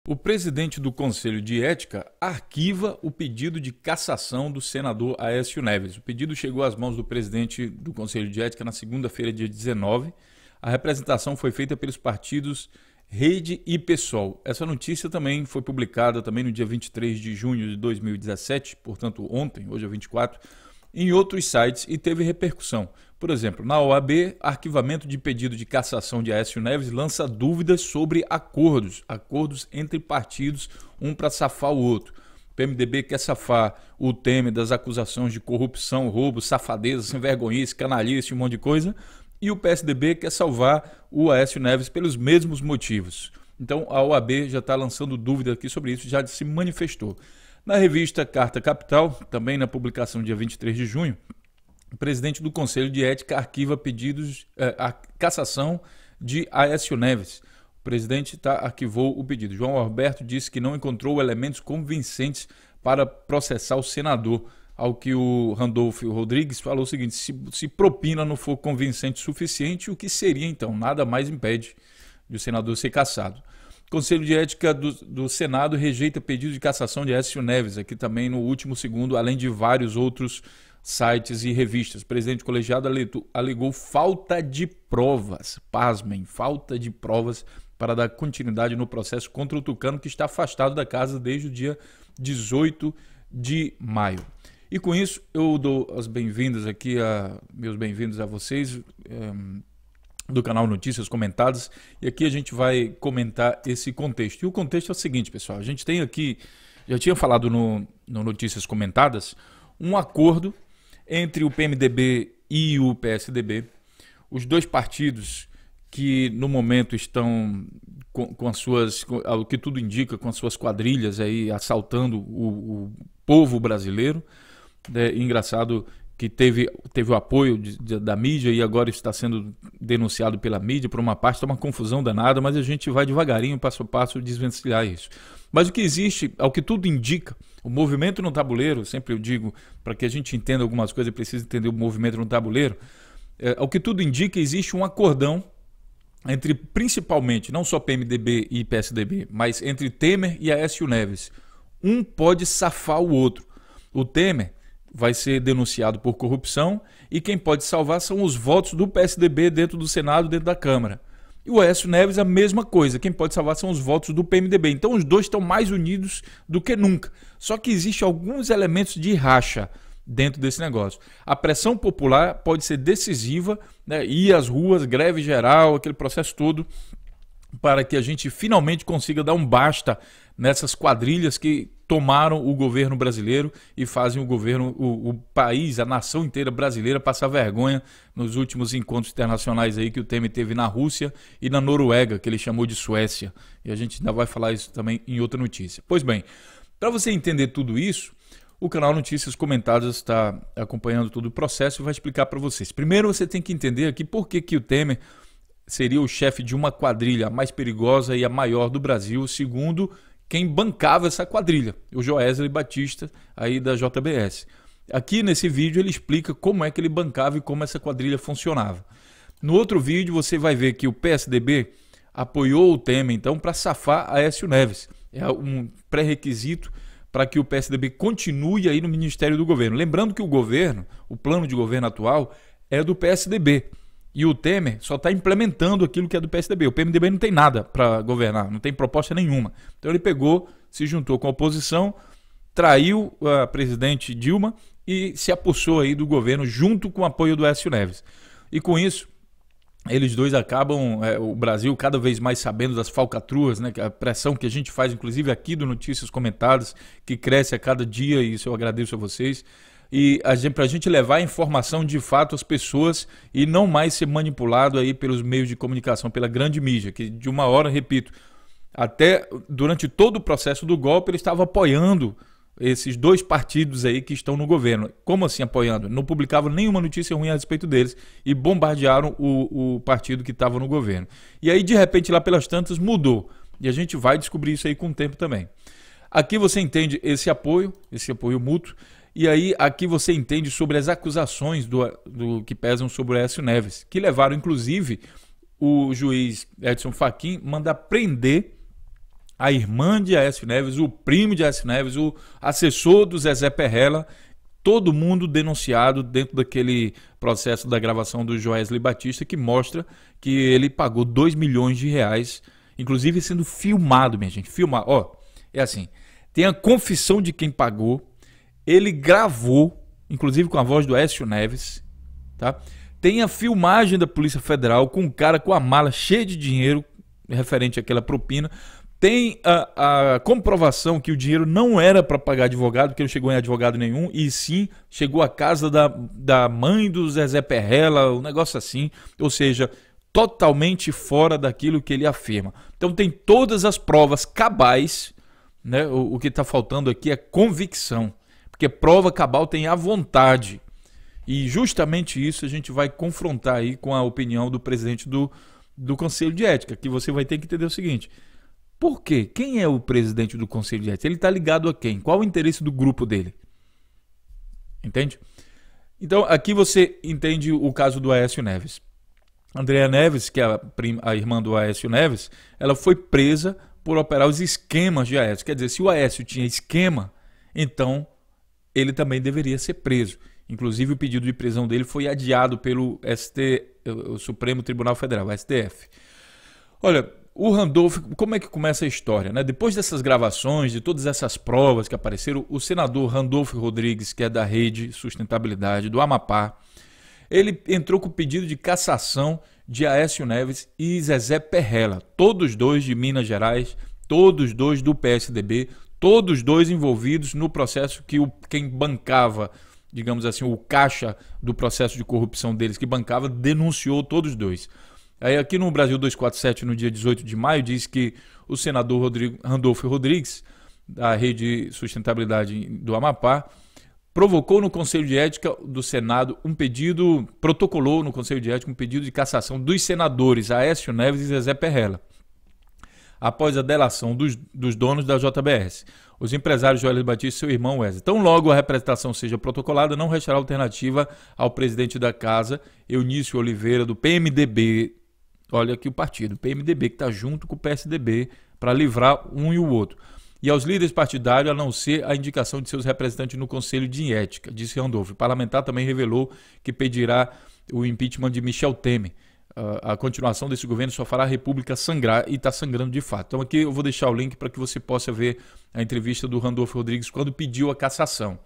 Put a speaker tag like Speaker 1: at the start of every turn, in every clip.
Speaker 1: O presidente do Conselho de Ética arquiva o pedido de cassação do senador Aécio Neves. O pedido chegou às mãos do presidente do Conselho de Ética na segunda-feira, dia 19. A representação foi feita pelos partidos Rede e PSOL. Essa notícia também foi publicada também no dia 23 de junho de 2017, portanto ontem, hoje é 24, em outros sites e teve repercussão. Por exemplo, na OAB, arquivamento de pedido de cassação de Aécio Neves lança dúvidas sobre acordos entre partidos, um para safar o outro. O PMDB quer safar o Temer das acusações de corrupção, roubo, safadeza, sem vergonhice, canalice, um monte de coisa, e o PSDB quer salvar o Aécio Neves pelos mesmos motivos. Então a OAB já está lançando dúvida aqui sobre isso, já se manifestou. Na revista Carta Capital, também na publicação dia 23 de junho, o presidente do Conselho de Ética arquiva pedidos, a cassação de Aécio Neves. O presidente arquivou o pedido. João Alberto disse que não encontrou elementos convincentes para processar o senador. Ao que o Randolfo Rodrigues falou o seguinte: se propina não for convincente o suficiente, o que seria então? Nada mais impede de o senador ser cassado. O Conselho de Ética do Senado rejeita pedido de cassação de Aécio Neves, aqui também no último segundo, além de vários outros sites e revistas. O presidente colegiado alegou falta de provas, pasmem, falta de provas para dar continuidade no processo contra o tucano, que está afastado da casa desde o dia 18 de maio. E com isso eu dou as bem-vindas aqui, meus bem-vindos a vocês do canal Notícias Comentadas, e aqui a gente vai comentar esse contexto. E o contexto é o seguinte, pessoal, a gente tem aqui, já tinha falado no Notícias Comentadas, um acordo entre o PMDB e o PSDB, os dois partidos que no momento estão com as suas, o que tudo indica, com as suas quadrilhas aí assaltando o povo brasileiro. É engraçado que teve o apoio da mídia e agora está sendo denunciado pela mídia por uma parte, está uma confusão danada, mas a gente vai devagarinho, passo a passo, desvencilhar isso. Mas o que existe, ao que tudo indica, o movimento no tabuleiro, sempre eu digo, para que a gente entenda algumas coisas, é preciso entender o movimento no tabuleiro, ao que tudo indica, existe um acordão entre, principalmente, não só PMDB e PSDB, mas entre Temer e Aécio Neves. Um pode safar o outro. O Temer vai ser denunciado por corrupção e quem pode salvar são os votos do PSDB dentro do Senado, dentro da Câmara. E o Aécio Neves a mesma coisa, quem pode salvar são os votos do PMDB. Então os dois estão mais unidos do que nunca. Só que existem alguns elementos de racha dentro desse negócio. A pressão popular pode ser decisiva, né? Ir às ruas, greve geral, aquele processo todo, para que a gente finalmente consiga dar um basta nessas quadrilhas que tomaram o governo brasileiro e fazem o governo, o país, a nação inteira brasileira passar vergonha nos últimos encontros internacionais aí que o Temer teve na Rússia e na Noruega, que ele chamou de Suécia. E a gente ainda vai falar isso também em outra notícia. Pois bem, para você entender tudo isso, o canal Notícias Comentadas está acompanhando todo o processo e vai explicar para vocês. Primeiro você tem que entender aqui por que o Temer seria o chefe de uma quadrilha a mais perigosa e a maior do Brasil, segundo quem bancava essa quadrilha, o Joesley Batista, aí da JBS. Aqui nesse vídeo ele explica como é que ele bancava e como essa quadrilha funcionava. No outro vídeo você vai ver que o PSDB apoiou o Temer, então, para safar Aécio Neves. É um pré-requisito para que o PSDB continue aí no Ministério do Governo. Lembrando que o governo, o plano de governo atual, é do PSDB. E o Temer só está implementando aquilo que é do PSDB. O PMDB não tem nada para governar, não tem proposta nenhuma. Então ele pegou, se juntou com a oposição, traiu a presidente Dilma e se apossou aí do governo junto com o apoio do Aécio Neves. E com isso, eles dois acabam, o Brasil cada vez mais sabendo das falcatruas, né, a pressão que a gente faz, inclusive aqui do Notícias Comentadas, que cresce a cada dia, e isso eu agradeço a vocês. E para a gente levar a informação de fato às pessoas e não mais ser manipulado aí pelos meios de comunicação, pela grande mídia, que de uma hora, repito, até durante todo o processo do golpe ele estava apoiando esses dois partidos aí que estão no governo. Como assim apoiando? Não publicavam nenhuma notícia ruim a respeito deles e bombardearam o partido que estava no governo. E aí de repente lá pelas tantas mudou e a gente vai descobrir isso aí com o tempo também. Aqui você entende esse apoio mútuo. E aí aqui você entende sobre as acusações do que pesam sobre o Aécio Neves, que levaram inclusive o juiz Edson Fachin mandar prender a irmã de Aécio Neves, o primo de Aécio Neves, o assessor do Zezé Perrella, todo mundo denunciado dentro daquele processo da gravação do Joesley Batista, que mostra que ele pagou 2 milhões de reais, inclusive sendo filmado, minha gente, filmado. Ó, é assim, tem a confissão de quem pagou, ele gravou, inclusive com a voz do Aécio Neves, tá? Tem a filmagem da Polícia Federal com um cara com a mala cheia de dinheiro referente àquela propina. Tem a comprovação que o dinheiro não era para pagar advogado, porque não chegou em advogado nenhum, e sim chegou à casa da mãe do Zezé Perrella, um negócio assim, ou seja, totalmente fora daquilo que ele afirma. Então tem todas as provas cabais, né? O que está faltando aqui é convicção, porque prova cabal tem a vontade. E justamente isso a gente vai confrontar aí com a opinião do presidente do Conselho de Ética, que você vai ter que entender o seguinte: por quê? Quem é o presidente do Conselho de Ética? Ele está ligado a quem? Qual o interesse do grupo dele? Entende? Então aqui você entende o caso do Aécio Neves. Andréa Neves, que é a irmã do Aécio Neves, ela foi presa por operar os esquemas de Aécio. Quer dizer, se o Aécio tinha esquema, então ele também deveria ser preso. Inclusive, o pedido de prisão dele foi adiado pelo o Supremo Tribunal Federal, o STF. Olha, o Randolph, como é que começa a história, né? Depois dessas gravações, de todas essas provas que apareceram, o senador Randolph Rodrigues, que é da Rede Sustentabilidade do Amapá, ele entrou com o pedido de cassação de Aécio Neves e Zezé Perrella, todos dois de Minas Gerais, todos dois do PSDB, todos dois envolvidos no processo que quem bancava, digamos assim, o caixa do processo de corrupção deles que bancava, denunciou todos dois. Aí aqui no Brasil 247, no dia 18 de maio, diz que o senador Randolph Rodrigues, da Rede Sustentabilidade do Amapá, provocou no Conselho de Ética do Senado protocolou no Conselho de Ética um pedido de cassação dos senadores Aécio Neves e Zezé Perrella, após a delação dos donos da JBS, os empresários Joesley Batista e seu irmão Wesley. Então, logo a representação seja protocolada, não restará alternativa ao presidente da casa, Eunício Oliveira, do PMDB. Olha aqui o partido, PMDB, que está junto com o PSDB para livrar um e o outro. E aos líderes partidários, a não ser a indicação de seus representantes no Conselho de Ética, disse Randolph. O parlamentar também revelou que pedirá o impeachment de Michel Temer. A continuação desse governo só fará a República sangrar, e está sangrando de fato. Então aqui eu vou deixar o link para que você possa ver a entrevista do Randolph Rodrigues quando pediu a cassação.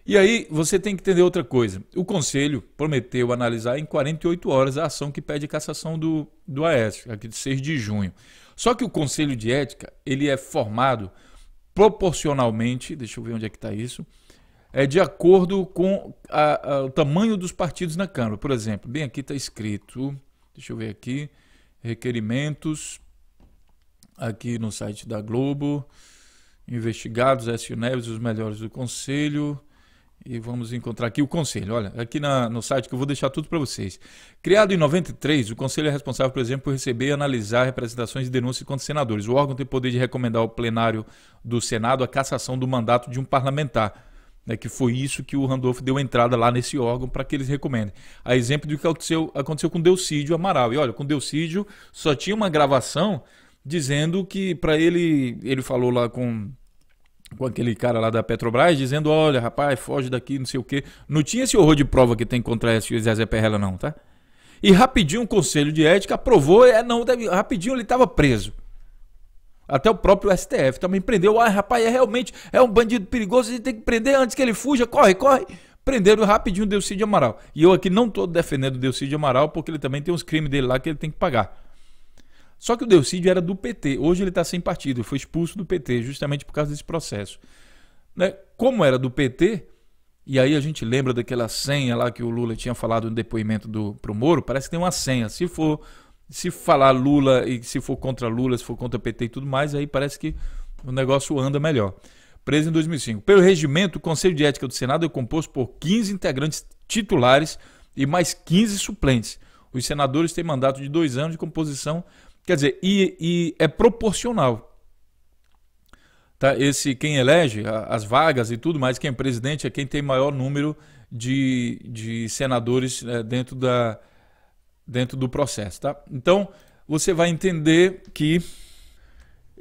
Speaker 1: E aí você tem que entender outra coisa. O Conselho prometeu analisar em 48 horas a ação que pede a cassação do Aécio, aqui de 6 de junho. Só que o Conselho de Ética, ele é formado proporcionalmente, deixa eu ver onde é que está isso, de acordo com o tamanho dos partidos na Câmara. Por exemplo, bem aqui está escrito, deixa eu ver aqui, requerimentos, aqui no site da Globo, investigados, Aécio Neves, os melhores do Conselho, e vamos encontrar aqui o Conselho. Olha, aqui no site que eu vou deixar tudo para vocês. Criado em 93, o Conselho é responsável, por exemplo, por receber e analisar representações e denúncias contra senadores. O órgão tem poder de recomendar ao plenário do Senado a cassação do mandato de um parlamentar, né, que foi isso que o Randolph deu entrada lá nesse órgão para que eles recomendem. A exemplo do que aconteceu com Delcídio Amaral. E olha, com Delcídio só tinha uma gravação dizendo que para ele falou lá com aquele cara lá da Petrobras, dizendo, olha, rapaz, foge daqui, não sei o quê. Não tinha esse horror de prova que tem contra esse Zezé Perrella, não, tá? E rapidinho o Conselho de Ética aprovou, rapidinho ele estava preso. Até o próprio STF também prendeu. Ah, rapaz, realmente é um bandido perigoso, a gente tem que prender antes que ele fuja, corre. Prenderam rapidinho o Delcídio Amaral. E eu aqui não estou defendendo o Delcídio Amaral, porque ele também tem uns crimes dele lá que ele tem que pagar. Só que o Delcídio era do PT, hoje ele está sem partido, ele foi expulso do PT, justamente por causa desse processo. Né? Como era do PT, e aí a gente lembra daquela senha lá que o Lula tinha falado no depoimento pro Moro, parece que tem uma senha. Se falar Lula e se for contra Lula, se for contra PT e tudo mais, aí parece que o negócio anda melhor. Preso em 2005. Pelo regimento, o Conselho de Ética do Senado é composto por 15 integrantes titulares e mais 15 suplentes. Os senadores têm mandato de 2 anos de composição. Quer dizer, e é proporcional. Tá? Quem elege as vagas e tudo mais, quem é presidente é quem tem maior número de senadores dentro do processo. Tá? Então, você vai entender que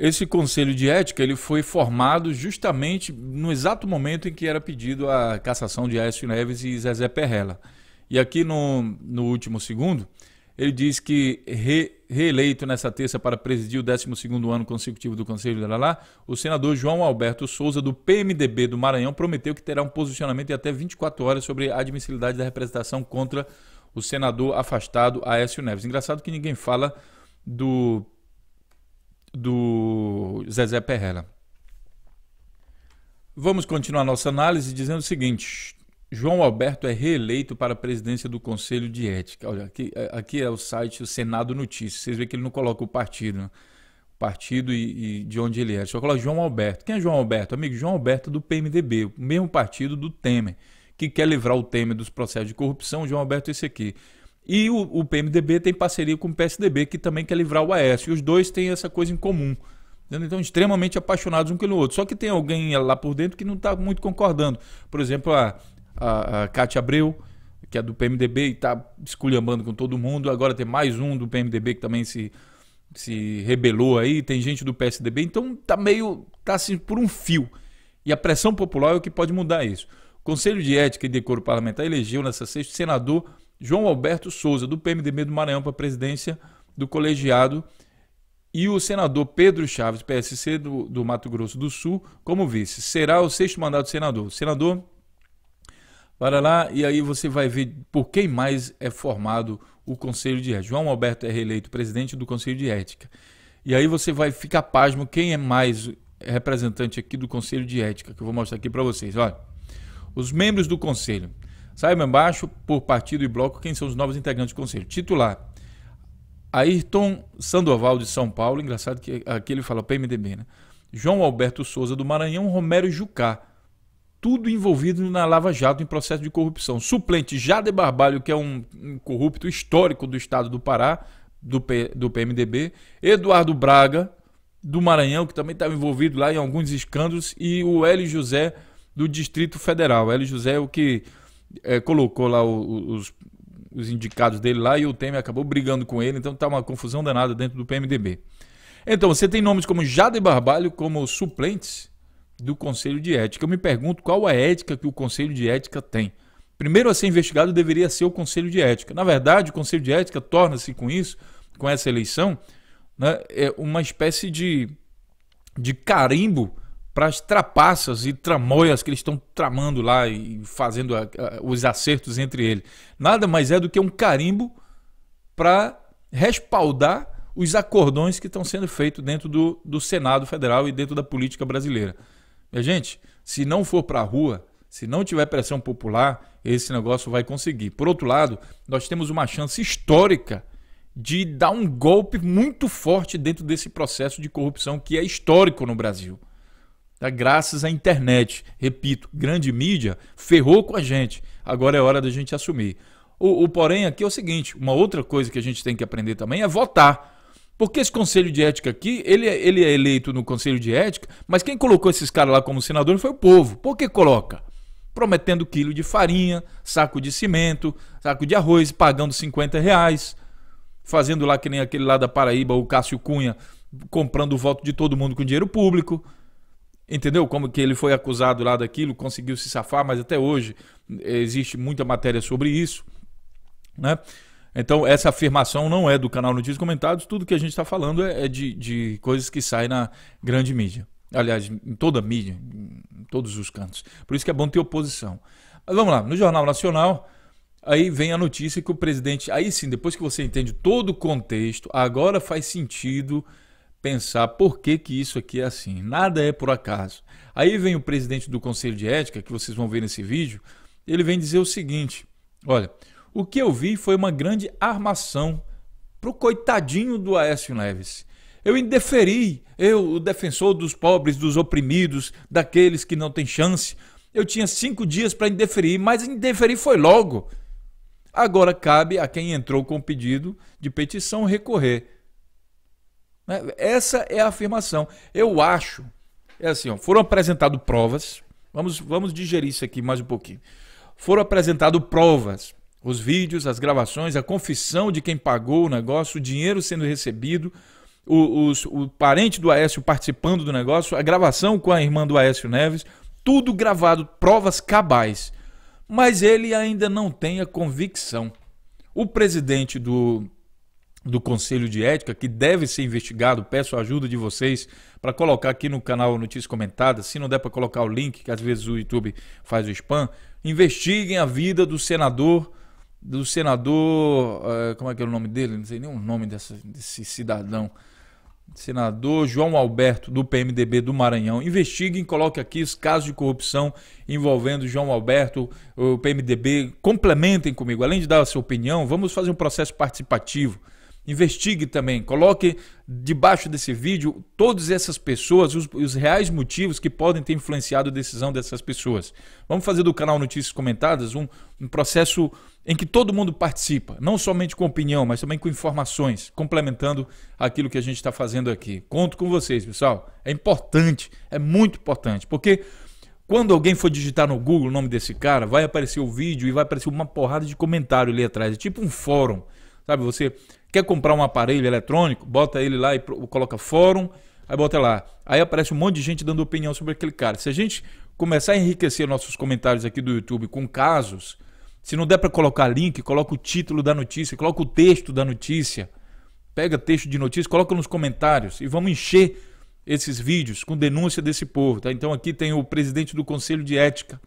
Speaker 1: Esse conselho de ética ele foi formado justamente no exato momento em que era pedido a cassação de Aécio Neves e Zezé Perrella. E aqui no último segundo, ele diz que reeleito nessa terça para presidir o 12º ano consecutivo do Conselho de Lá, o senador João Alberto Souza, do PMDB do Maranhão, prometeu que terá um posicionamento de até 24 horas sobre a admissibilidade da representação contra o senador afastado Aécio Neves. Engraçado que ninguém fala do Zezé Perrella. Vamos continuar nossa análise dizendo o seguinte: João Alberto é reeleito para a presidência do Conselho de Ética. Olha, aqui é o site, o Senado Notícias. Vocês veem que ele não coloca o partido, né? O partido e de onde ele é. Ele só coloca João Alberto. Quem é João Alberto? Amigo, João Alberto do PMDB, o mesmo partido do Temer, que quer livrar o Temer dos processos de corrupção. João Alberto é esse aqui. E o PMDB tem parceria com o PSDB, que também quer livrar o Aécio. E os dois têm essa coisa em comum. Então, extremamente apaixonados um pelo outro. Só que tem alguém lá por dentro que não está muito concordando. Por exemplo, a Cátia Abreu, que é do PMDB e está esculhambando com todo mundo. Agora tem mais um do PMDB que também se rebelou aí. Tem gente do PSDB. Então, tá assim por um fio. E a pressão popular é o que pode mudar isso. O Conselho de Ética e Decoro Parlamentar elegeu nessa sexta o senador João Alberto Souza, do PMDB do Maranhão, para a presidência do colegiado, e o senador Pedro Chaves, PSC do Mato Grosso do Sul, como vice. Será o 6º mandato do senador. O senador, para lá, e aí você vai ver por quem mais é formado o Conselho de Ética. João Alberto é reeleito presidente do Conselho de Ética. E aí você vai ficar pasmo quem é mais representante aqui do Conselho de Ética, que eu vou mostrar aqui para vocês. Olha, os membros do Conselho. Saiba embaixo, por partido e bloco, quem são os novos integrantes do Conselho. Titular: Ayrton Sandoval, de São Paulo. Engraçado que aqui ele fala PMDB, né? João Alberto Souza, do Maranhão. Romero Jucá. Tudo envolvido na Lava Jato em processo de corrupção. Suplente Jader Barbalho, que é um corrupto histórico do estado do Pará, do PMDB. Eduardo Braga, do Maranhão, que também estava envolvido lá em alguns escândalos. E o Hélio José, do Distrito Federal. O Hélio José é o que colocou lá os indicados dele lá, e o Temer acabou brigando com ele, então tá uma confusão danada dentro do PMDB. Então você tem nomes como Jader Barbalho como suplentes do Conselho de Ética. Eu me pergunto qual a ética que o Conselho de Ética tem. Primeiro a ser investigado deveria ser o Conselho de Ética. Na verdade, o Conselho de Ética torna-se com isso, com essa eleição, né, uma espécie de carimbo para as trapaças e tramóias que eles estão tramando lá e fazendo os acertos entre eles. Nada mais é do que um carimbo para respaldar os acordões que estão sendo feitos dentro do Senado Federal e dentro da política brasileira. Minha gente, se não for para a rua, se não tiver pressão popular, esse negócio vai conseguir. Por outro lado, nós temos uma chance histórica de dar um golpe muito forte dentro desse processo de corrupção que é histórico no Brasil. Graças à internet, repito, grande mídia ferrou com a gente, agora é hora da gente assumir. O porém aqui é o seguinte, uma outra coisa que a gente tem que aprender também é votar, porque esse Conselho de Ética aqui, ele é eleito no Conselho de Ética, mas quem colocou esses caras lá como senador foi o povo. Por que coloca? Prometendo quilo de farinha, saco de cimento, saco de arroz, pagando R$50, fazendo lá que nem aquele lá da Paraíba, o Cássio Cunha, comprando o voto de todo mundo com dinheiro público. Entendeu? Como que ele foi acusado lá daquilo, conseguiu se safar, mas até hoje existe muita matéria sobre isso, né? Então, essa afirmação não é do canal Notícias Comentados, tudo que a gente está falando é de coisas que saem na grande mídia. Aliás, em toda a mídia, em todos os cantos. Por isso que é bom ter oposição. Mas vamos lá, no Jornal Nacional, aí vem a notícia que o presidente... Aí sim, depois que você entende todo o contexto, agora faz sentido pensar por que isso aqui é assim. Nada é por acaso. Aí vem o presidente do Conselho de Ética, que vocês vão ver nesse vídeo, ele vem dizer o seguinte: olha, o que eu vi foi uma grande armação pro coitadinho do Aécio Neves. Eu indeferi, o defensor dos pobres, dos oprimidos, daqueles que não têm chance. Eu tinha 5 dias para indeferir, mas indeferir foi logo. Agora cabe a quem entrou com o pedido de petição recorrer. Essa é a afirmação. Eu acho, assim, foram apresentadas provas, vamos digerir isso aqui mais um pouquinho. Foram apresentadas provas, os vídeos, as gravações, a confissão de quem pagou o negócio, o dinheiro sendo recebido, o parente do Aécio participando do negócio, a gravação com a irmã do Aécio Neves, tudo gravado, provas cabais. Mas ele ainda não tem a convicção. O presidente do Conselho de Ética, que deve ser investigado, peço a ajuda de vocês para colocar aqui no canal Notícias Comentadas, se não der para colocar o link, que às vezes o YouTube faz o spam, investiguem a vida do senador, como é que é o nome dele? Não sei nem o nome desse cidadão. Senador João Alberto, do PMDB do Maranhão. Investiguem, coloquem aqui os casos de corrupção envolvendo João Alberto, o PMDB. Complementem comigo. Além de dar a sua opinião, vamos fazer um processo participativo. Investigue também, coloque debaixo desse vídeo todas essas pessoas, os reais motivos que podem ter influenciado a decisão dessas pessoas. Vamos fazer do canal Notícias Comentadas um processo em que todo mundo participa, não somente com opinião, mas também com informações, complementando aquilo que a gente está fazendo aqui. Conto com vocês, pessoal. É importante, é muito importante, porque quando alguém for digitar no Google o nome desse cara, vai aparecer o vídeo e vai aparecer uma porrada de comentário ali atrás, é tipo um fórum, sabe? Você quer comprar um aparelho eletrônico, bota ele lá e coloca fórum, aí bota lá. Aí aparece um monte de gente dando opinião sobre aquele cara. Se a gente começar a enriquecer nossos comentários aqui do YouTube com casos, se não der para colocar link, coloca o título da notícia, coloca o texto da notícia, pega texto de notícia, coloca nos comentários e vamos encher esses vídeos com denúncia desse povo. Tá? Então aqui tem o presidente do Conselho de Ética,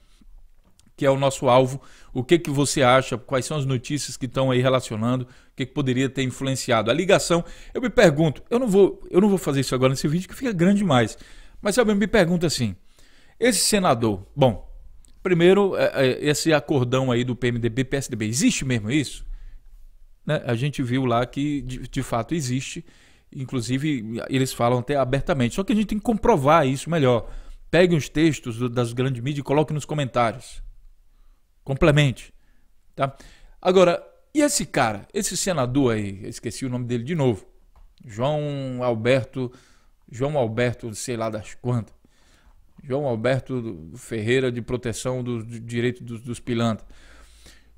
Speaker 1: que é o nosso alvo. O que você acha? Quais são as notícias que estão aí relacionando? O que poderia ter influenciado? A ligação, eu me pergunto, eu não vou fazer isso agora nesse vídeo que fica grande demais, mas sabe, eu me pergunto assim, esse senador, bom, primeiro, esse acordão aí do PMDB, PSDB, existe mesmo isso? Né? A gente viu lá que de fato existe, inclusive eles falam até abertamente, só que a gente tem que comprovar isso melhor. Pegue os textos das grandes mídias e coloque nos comentários. Complemente. Tá? Agora, e esse cara, esse senador aí, eu esqueci o nome dele de novo, João Alberto, sei lá das quantas, João Alberto Ferreira de Proteção do Direito dos Pilantras.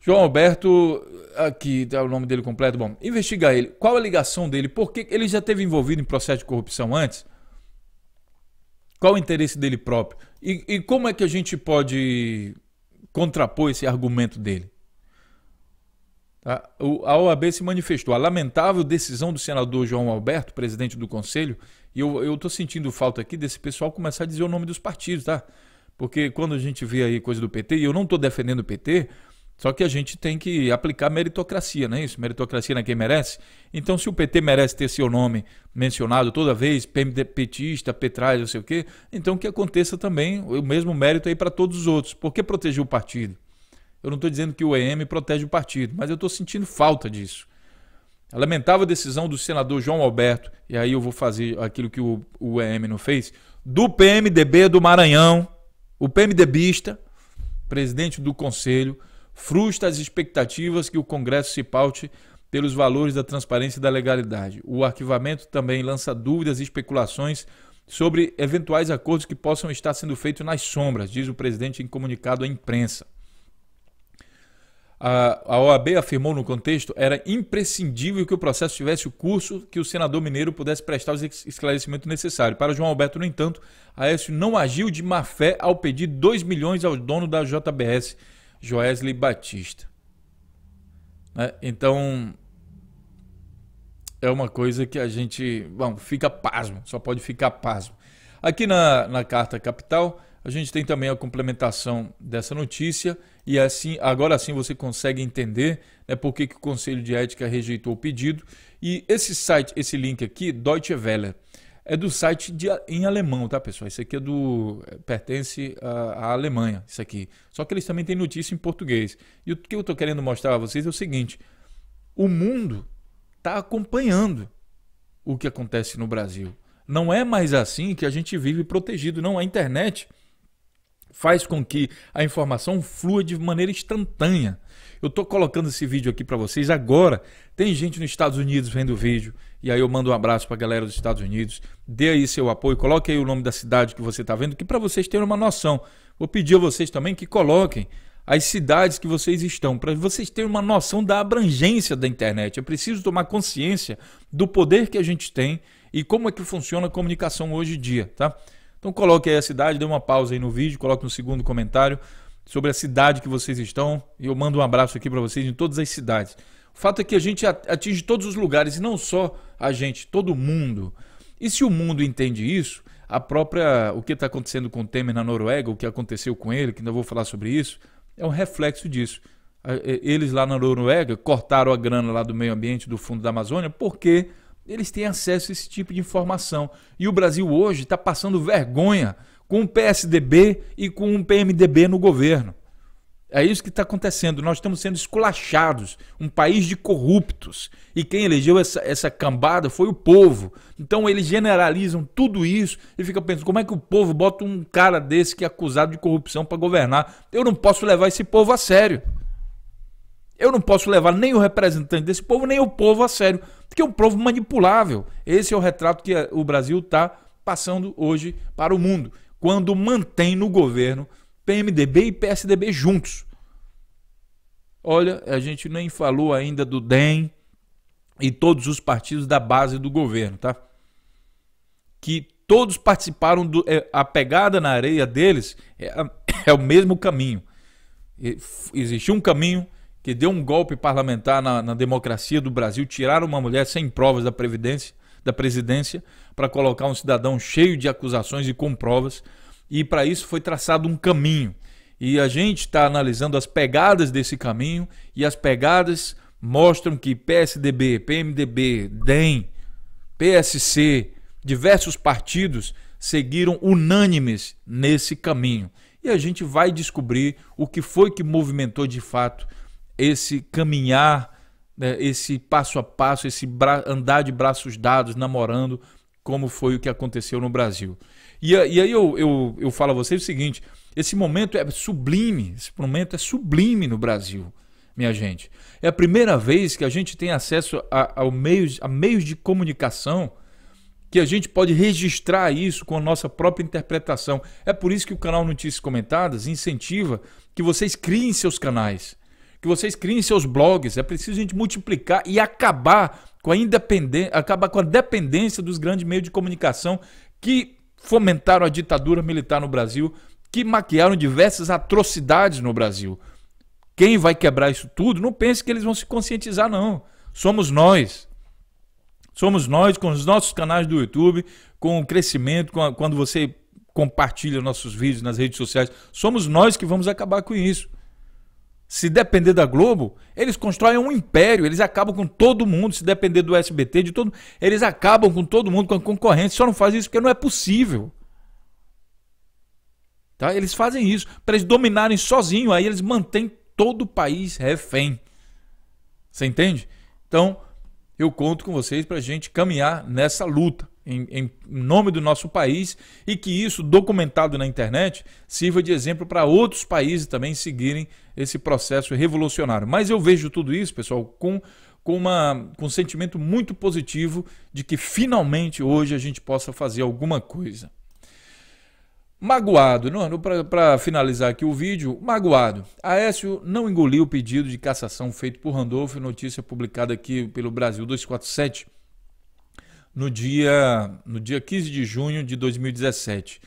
Speaker 1: João Alberto, aqui tá o nome dele completo, bom, investiga ele. Qual a ligação dele? Por que ele já esteve envolvido em processo de corrupção antes? Qual o interesse dele próprio? E como é que a gente pode contrapor esse argumento dele? Tá? A OAB se manifestou. A lamentável decisão do senador João Alberto, presidente do Conselho, e eu estou sentindo falta aqui desse pessoal começar a dizer o nome dos partidos, tá? Porque quando a gente vê aí coisa do PT, e eu não estou defendendo o PT, só que a gente tem que aplicar meritocracia, não é isso? Meritocracia não é quem merece. Então, se o PT merece ter seu nome mencionado toda vez, petista, petralha, não sei o quê, então que aconteça também o mesmo mérito aí para todos os outros. Por que proteger o partido? Eu não estou dizendo que o EM protege o partido, mas eu estou sentindo falta disso. A lamentável decisão do senador João Alberto, e aí eu vou fazer aquilo que o EM não fez, do PMDB do Maranhão, o PMDBista, presidente do Conselho, frustra as expectativas que o Congresso se paute pelos valores da transparência e da legalidade. O arquivamento também lança dúvidas e especulações sobre eventuais acordos que possam estar sendo feitos nas sombras, diz o presidente em comunicado à imprensa. A OAB afirmou no contexto era imprescindível que o processo tivesse o curso que o senador mineiro pudesse prestar os esclarecimentos necessários. Para João Alberto, no entanto, Aécio não agiu de má fé ao pedir 2 milhões ao dono da JBS, Joesley Batista. Então, é uma coisa que a gente fica pasmo, só pode ficar pasmo. Aqui na Carta Capital, a gente tem também a complementação dessa notícia e assim, agora sim você consegue entender, né, por que o Conselho de Ética rejeitou o pedido. E esse site, esse link aqui, Deutsche Welle, é do site em alemão, tá, pessoal? Isso aqui pertence à Alemanha, isso aqui. Só que eles também têm notícia em português. E o que eu estou querendo mostrar a vocês é o seguinte: o mundo está acompanhando o que acontece no Brasil. Não é mais assim que a gente vive protegido, não. A internet faz com que a informação flua de maneira instantânea. Eu estou colocando esse vídeo aqui para vocês agora. Tem gente nos Estados Unidos vendo o vídeo, e aí eu mando um abraço para a galera dos Estados Unidos. Dê aí seu apoio, coloque aí o nome da cidade que você está vendo, que para vocês terem uma noção. Vou pedir a vocês também que coloquem as cidades que vocês estão, para vocês terem uma noção da abrangência da internet. É preciso tomar consciência do poder que a gente tem e como é que funciona a comunicação hoje em dia, tá? Então coloque aí a cidade, dê uma pausa aí no vídeo, coloque no segundo comentário sobre a cidade que vocês estão, e eu mando um abraço aqui para vocês em todas as cidades. O fato é que a gente atinge todos os lugares, e não só a gente, todo mundo. E se o mundo entende isso, o que está acontecendo com o Temer na Noruega, o que aconteceu com ele, que ainda vou falar sobre isso, é um reflexo disso. Eles lá na Noruega cortaram a grana lá do meio ambiente, do fundo da Amazônia, porque eles têm acesso a esse tipo de informação. E o Brasil hoje está passando vergonha com o PSDB e com o PMDB no governo. É isso que está acontecendo. Nós estamos sendo esculachados, um país de corruptos. E quem elegeu essa cambada foi o povo. Então eles generalizam tudo isso e fica pensando, como é que o povo bota um cara desse que é acusado de corrupção para governar? Eu não posso levar esse povo a sério. Eu não posso levar nem o representante desse povo, nem o povo a sério. Porque é um povo manipulável. Esse é o retrato que o Brasil está passando hoje para o mundo. Quando mantém no governo PMDB e PSDB juntos. Olha, a gente nem falou ainda do DEM e todos os partidos da base do governo, tá? Que todos participaram a pegada na areia deles é o mesmo caminho. Existiu um caminho que deu um golpe parlamentar na democracia do Brasil, tiraram uma mulher sem provas da presidência para colocar um cidadão cheio de acusações e com provas, e para isso foi traçado um caminho. E a gente está analisando as pegadas desse caminho, e as pegadas mostram que PSDB, PMDB, DEM, PSC, diversos partidos seguiram unânimes nesse caminho. E a gente vai descobrir o que foi que movimentou de fato esse caminhar, né, esse passo a passo, esse andar de braços dados, namorando, como foi o que aconteceu no Brasil. E aí eu falo a vocês o seguinte, esse momento é sublime, no Brasil, minha gente. É a primeira vez que a gente tem acesso a meios de comunicação que a gente pode registrar isso com a nossa própria interpretação. É por isso que o canal Notícias Comentadas incentiva que vocês criem seus canais, que vocês criem seus blogs. É preciso a gente multiplicar e acabar com a dependência dos grandes meios de comunicação que fomentaram a ditadura militar no Brasil, que maquiaram diversas atrocidades no Brasil. Quem vai quebrar isso tudo, não pense que eles vão se conscientizar, não. Somos nós. Somos nós, com os nossos canais do YouTube, com o crescimento, quando você compartilha nossos vídeos nas redes sociais. Somos nós que vamos acabar com isso. Se depender da Globo, eles constroem um império, eles acabam com todo mundo. Se depender do SBT, eles acabam com todo mundo, com a concorrência. Só não fazem isso porque não é possível. Tá? Eles fazem isso para eles dominarem sozinhos, aí eles mantêm todo o país refém. Você entende? Então, eu conto com vocês para a gente caminhar nessa luta em nome do nosso país, e que isso, documentado na internet, sirva de exemplo para outros países também seguirem esse processo revolucionário. Mas eu vejo tudo isso, pessoal, com um sentimento muito positivo de que finalmente hoje a gente possa fazer alguma coisa. Magoado, para finalizar aqui o vídeo, magoado. Aécio não engoliu o pedido de cassação feito por Randolph, notícia publicada aqui pelo Brasil 247, no dia 15 de junho de 2017.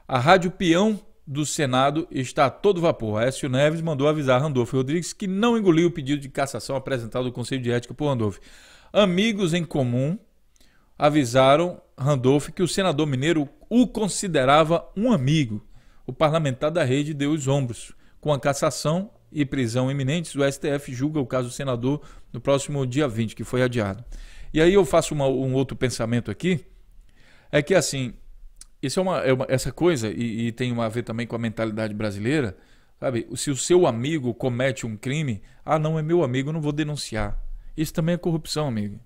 Speaker 1: A Rádio Peão do Senado está a todo vapor. Aécio Neves mandou avisar Randolph Rodrigues que não engoliu o pedido de cassação apresentado ao Conselho de Ética por Randolph. Amigos em comum avisaram Randolph que o senador mineiro o considerava um amigo. O parlamentar da rede deu os ombros. Com a cassação e prisão iminentes, o STF julga o caso do senador no próximo dia 20, que foi adiado. E aí eu faço um outro pensamento aqui, é que assim, isso essa coisa, e tem a ver também com a mentalidade brasileira, sabe? Se o seu amigo comete um crime, não é meu amigo, eu não vou denunciar. Isso também é corrupção, amigo.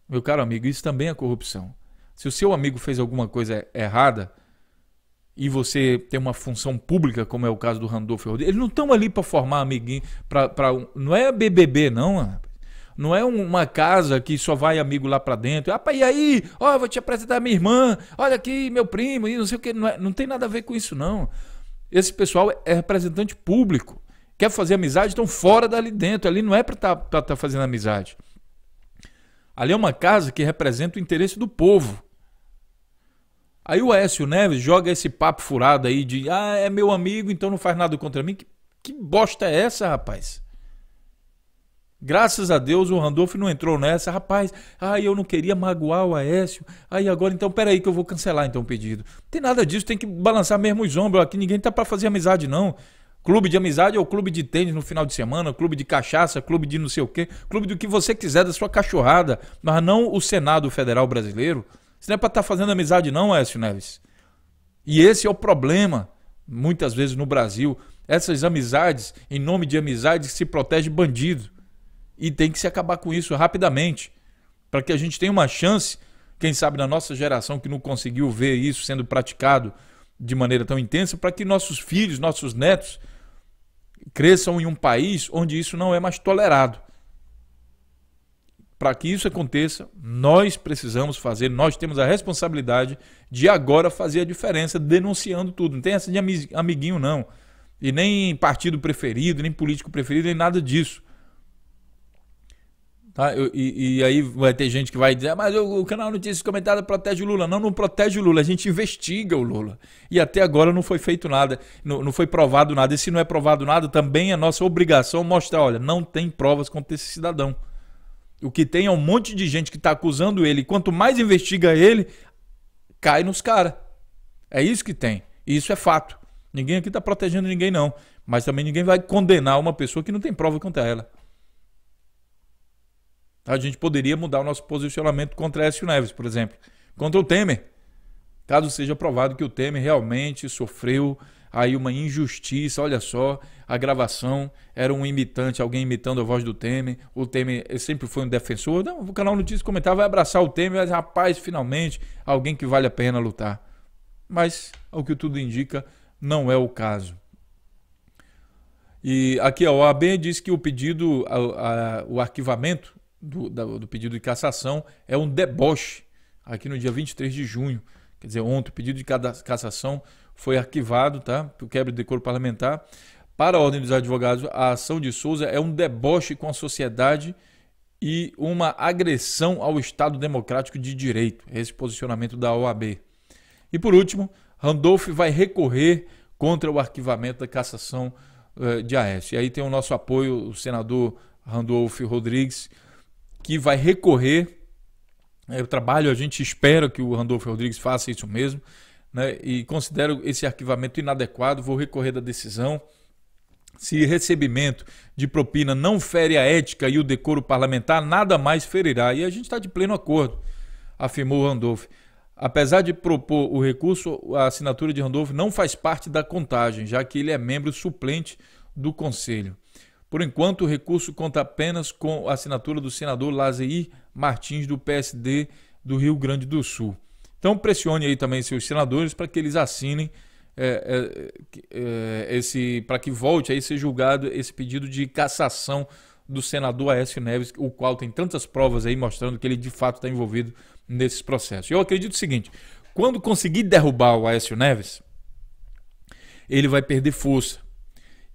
Speaker 1: Meu caro amigo, isso também é corrupção. Se o seu amigo fez alguma coisa errada e você tem uma função pública, como é o caso do Randolph Rodrigues, eles não estão ali para formar amiguinho, não é BBB não, não é uma casa que só vai amigo lá para dentro. E aí, eu vou te apresentar minha irmã, olha aqui meu primo, e não sei o que, não tem nada a ver com isso não. Esse pessoal é representante público, quer fazer amizade, estão fora dali dentro, ali não é para tá fazendo amizade. Ali é uma casa que representa o interesse do povo. Aí o Aécio Neves joga esse papo furado aí de é meu amigo, então não faz nada contra mim. Que bosta é essa, rapaz? Graças a Deus o Randolph não entrou nessa. Rapaz, eu não queria magoar o Aécio. Aí agora, então, peraí que eu vou cancelar então o pedido. Não tem nada disso, tem que balançar mesmo os ombros. Aqui ninguém tá pra fazer amizade, não. Clube de amizade é o clube de tênis no final de semana, clube de cachaça, clube de não sei o quê, clube do que você quiser, da sua cachorrada, mas não o Senado Federal Brasileiro. Isso não é pra estar fazendo amizade não, Aécio Neves. E esse é o problema, muitas vezes no Brasil. Essas amizades, em nome de amizades, se protege bandido. E tem que se acabar com isso rapidamente, para que a gente tenha uma chance, quem sabe na nossa geração que não conseguiu ver isso sendo praticado de maneira tão intensa, para que nossos filhos, nossos netos cresçam em um país onde isso não é mais tolerado. Para que isso aconteça, nós precisamos fazer, nós temos a responsabilidade de agora fazer a diferença, denunciando tudo. Não tem essa de amiguinho não, e nem partido preferido, nem político preferido, nem nada disso. Tá? E aí vai ter gente que vai dizer, mas o canal Notícias Comentadas protege o Lula. Não, não protege o Lula, a gente investiga o Lula. E até agora não foi feito nada, não foi provado nada. E se não é provado nada, também é nossa obrigação mostrar, olha, não tem provas contra esse cidadão. O que tem é um monte de gente que está acusando ele. Quanto mais investiga ele, cai nos caras. É isso que tem. E isso é fato. Ninguém aqui está protegendo ninguém, não. Mas também ninguém vai condenar uma pessoa que não tem prova contra ela. A gente poderia mudar o nosso posicionamento contra Aécio Neves, por exemplo. Contra o Temer. Caso seja provado que o Temer realmente sofreu aí uma injustiça. Olha só, a gravação era um imitante, alguém imitando a voz do Temer. O Temer sempre foi um defensor. Não, o canal Notícias Comentar vai abraçar o Temer, mas rapaz, finalmente, alguém que vale a pena lutar. Mas, ao que tudo indica, não é o caso. E aqui a OAB diz que o pedido, o arquivamento do pedido de cassação é um deboche. Aqui no dia 23 de junho, quer dizer, ontem, o pedido de cassação foi arquivado, tá? Por quebra de decoro parlamentar. Para a Ordem dos Advogados, a ação de Souza é um deboche com a sociedade e uma agressão ao Estado Democrático de Direito. Esse posicionamento da OAB. E por último, Randolph vai recorrer contra o arquivamento da cassação de Aécio. E aí tem o nosso apoio, o senador Randolph Rodrigues, que vai recorrer. A gente espera que o Randolph Rodrigues faça isso mesmo, né? E considero esse arquivamento inadequado, vou recorrer da decisão. Se recebimento de propina não fere a ética e o decoro parlamentar, nada mais ferirá. E a gente está de pleno acordo, afirmou Randolph. Apesar de propor o recurso, a assinatura de Randolph não faz parte da contagem, já que ele é membro suplente do Conselho. Por enquanto, o recurso conta apenas com a assinatura do senador Lazeir Martins, do PSD do Rio Grande do Sul. Então, pressione aí também seus senadores para que eles assinem para que volte a ser julgado esse pedido de cassação do senador Aécio Neves, o qual tem tantas provas aí mostrando que ele de fato está envolvido nesses processos. Eu acredito o seguinte, quando conseguir derrubar o Aécio Neves, ele vai perder força.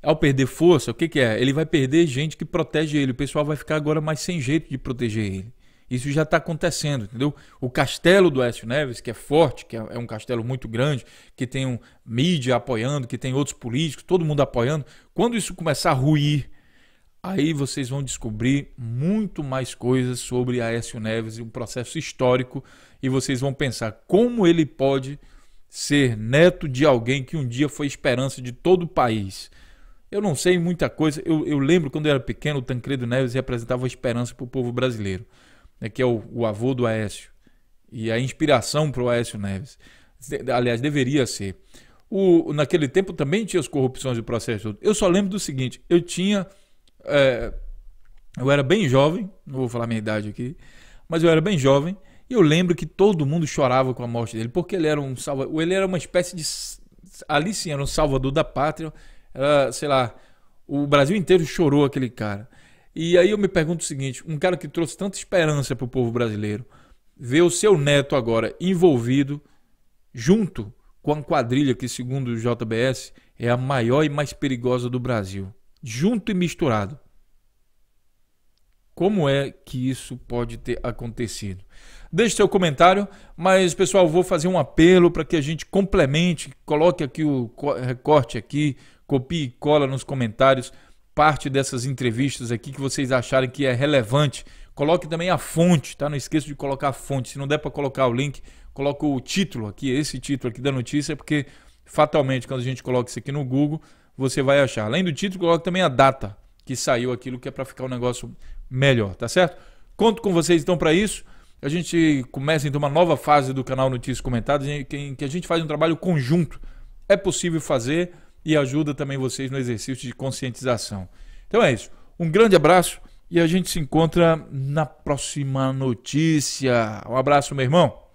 Speaker 1: Ao perder força, o que é? Ele vai perder gente que protege ele. O pessoal vai ficar agora mais sem jeito de proteger ele. Isso já está acontecendo, entendeu? O castelo do Aécio Neves, que é forte, que é um castelo muito grande, que tem um mídia apoiando, que tem outros políticos, todo mundo apoiando. Quando isso começar a ruir, aí vocês vão descobrir muito mais coisas sobre Aécio Neves e um processo histórico, e vocês vão pensar como ele pode ser neto de alguém que um dia foi esperança de todo o país. Eu não sei muita coisa, eu lembro quando eu era pequeno, o Tancredo Neves representava a esperança para o povo brasileiro, né, que é o avô do Aécio, e a inspiração para o Aécio Neves. Aliás, deveria ser. Naquele tempo também tinha as corrupções do processo. Eu só lembro do seguinte, eu era bem jovem, não vou falar minha idade aqui, mas eu era bem jovem, e eu lembro que todo mundo chorava com a morte dele, porque ele era uma espécie de, ali sim, era um salvador da pátria. Sei lá, o Brasil inteiro chorou aquele cara. E aí eu me pergunto o seguinte, um cara que trouxe tanta esperança para o povo brasileiro, vê o seu neto agora envolvido junto com a quadrilha que, segundo o JBS, é a maior e mais perigosa do Brasil, junto e misturado. Como é que isso pode ter acontecido? Deixe seu comentário, mas pessoal, vou fazer um apelo para que a gente complemente, coloque aqui o recorte aqui, copie e cola nos comentários parte dessas entrevistas aqui que vocês acharem que é relevante. Coloque também a fonte, tá? Não esqueça de colocar a fonte. Se não der para colocar o link, coloca o título aqui, esse título aqui da notícia, porque fatalmente quando a gente coloca isso aqui no Google, você vai achar. Além do título, coloque também a data que saiu aquilo, que é para ficar um negócio melhor, tá certo? Conto com vocês então para isso. A gente começa então uma nova fase do canal Notícias Comentadas, em que a gente faz um trabalho conjunto. É possível fazer e ajuda também vocês no exercício de conscientização. Então é isso. Um grande abraço e a gente se encontra na próxima notícia. Um abraço, meu irmão.